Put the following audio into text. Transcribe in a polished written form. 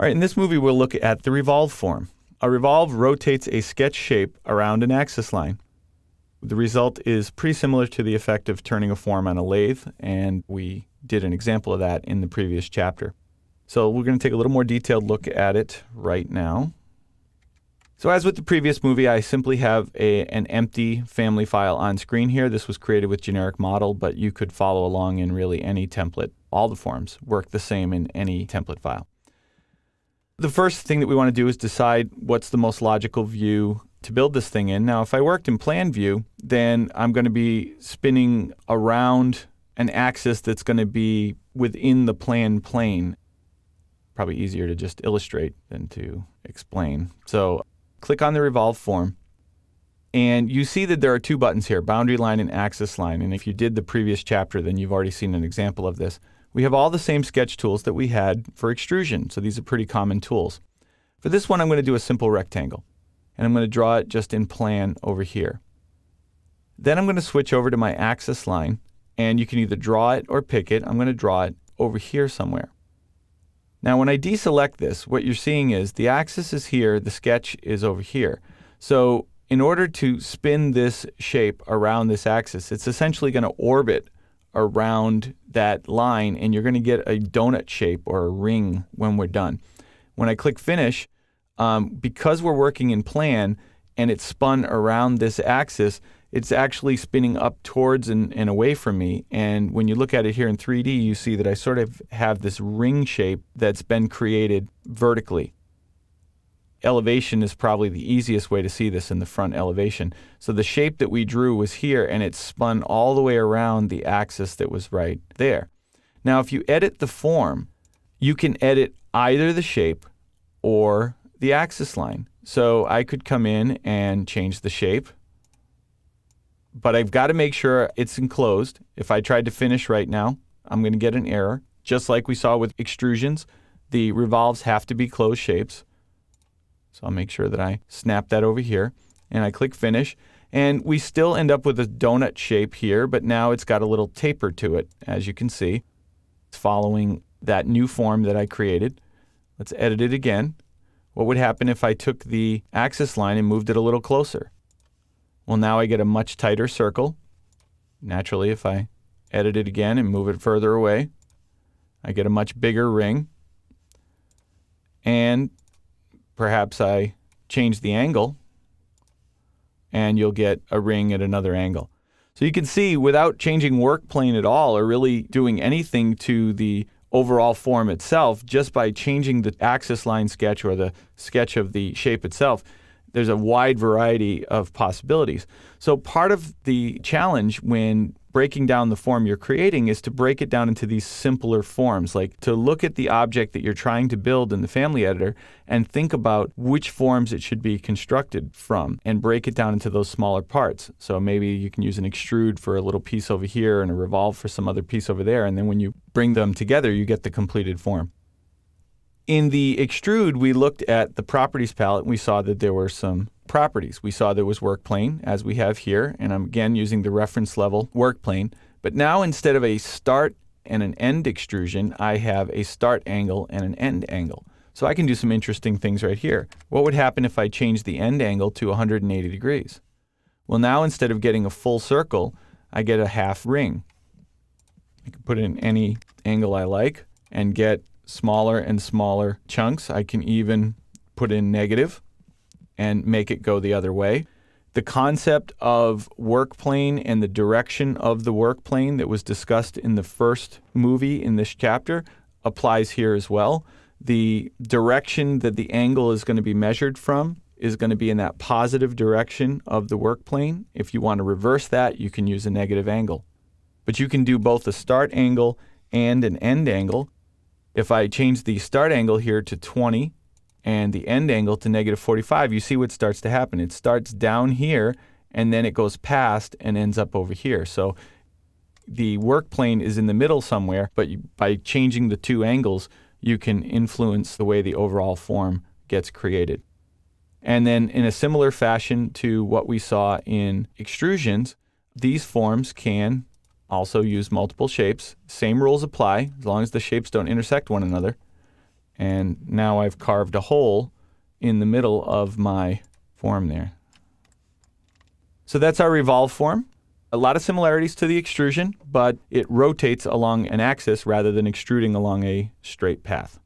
All right, in this movie, we'll look at the revolve form. A revolve rotates a sketch shape around an axis line. The result is pretty similar to the effect of turning a form on a lathe, and we did an example of that in the previous chapter. So we're going to take a little more detailed look at it right now. So as with the previous movie, I simply have an empty family file on screen here. This was created with generic model, but you could follow along in really any template. All the forms work the same in any template file. The first thing that we want to do is decide what's the most logical view to build this thing in. Now, if I worked in plan view, then I'm going to be spinning around an axis that's going to be within the plan plane. Probably easier to just illustrate than to explain. So click on the revolve form, and you see that there are two buttons here, boundary line and axis line. And if you did the previous chapter, then you've already seen an example of this. We have all the same sketch tools that we had for extrusion, so these are pretty common tools. For this one, I'm going to do a simple rectangle, and I'm going to draw it just in plan over here. Then I'm going to switch over to my axis line, and you can either draw it or pick it. I'm going to draw it over here somewhere. Now, when I deselect this, what you're seeing is the axis is here, the sketch is over here. So in order to spin this shape around this axis, it's essentially going to orbit around that line, and you're going to get a donut shape or a ring when we're done. When I click Finish, because we're working in plan and it's spun around this axis, it's actually spinning up towards and away from me. And when you look at it here in 3D, you see that I sort of have this ring shape that's been created vertically. Elevation is probably the easiest way to see this in the front elevation. So the shape that we drew was here, and it spun all the way around the axis that was right there. Now, if you edit the form, you can edit either the shape or the axis line. So I could come in and change the shape, but I've got to make sure it's enclosed. If I tried to finish right now, I'm going to get an error. Just like we saw with extrusions, the revolves have to be closed shapes. So I'll make sure that I snap that over here, and I click Finish. And we still end up with a donut shape here, but now it's got a little taper to it, as you can see. It's following that new form that I created. Let's edit it again. What would happen if I took the axis line and moved it a little closer? Well, now I get a much tighter circle. Naturally, if I edit it again and move it further away, I get a much bigger ring. And perhaps I change the angle, and you'll get a ring at another angle. So you can see, without changing work plane at all or really doing anything to the overall form itself, just by changing the axis line sketch or the sketch of the shape itself, there's a wide variety of possibilities. So part of the challenge when breaking down the form you're creating is to break it down into these simpler forms, like to look at the object that you're trying to build in the family editor and think about which forms it should be constructed from and break it down into those smaller parts. So maybe you can use an extrude for a little piece over here and a revolve for some other piece over there, and then when you bring them together, you get the completed form. In the extrude, we looked at the properties palette and we saw that there were some properties. We saw there was work plane, as we have here, and I'm again using the reference level work plane. But now instead of a start and an end extrusion, I have a start angle and an end angle. So I can do some interesting things right here. What would happen if I change the end angle to 180 degrees? Well, now instead of getting a full circle, I get a half ring. I can put it in any angle I like and get smaller and smaller chunks. I can even put in negative and make it go the other way. The concept of work plane and the direction of the work plane that was discussed in the first movie in this chapter applies here as well. The direction that the angle is going to be measured from is going to be in that positive direction of the work plane. If you want to reverse that, you can use a negative angle. But you can do both a start angle and an end angle. If I change the start angle here to 20 and the end angle to negative 45, you see what starts to happen. It starts down here, and then it goes past and ends up over here. So the work plane is in the middle somewhere, but by changing the two angles, you can influence the way the overall form gets created. And then in a similar fashion to what we saw in extrusions, these forms can also use multiple shapes. Same rules apply as long as the shapes don't intersect one another. And now I've carved a hole in the middle of my form there. So that's our revolve form. A lot of similarities to the extrusion, but it rotates along an axis rather than extruding along a straight path.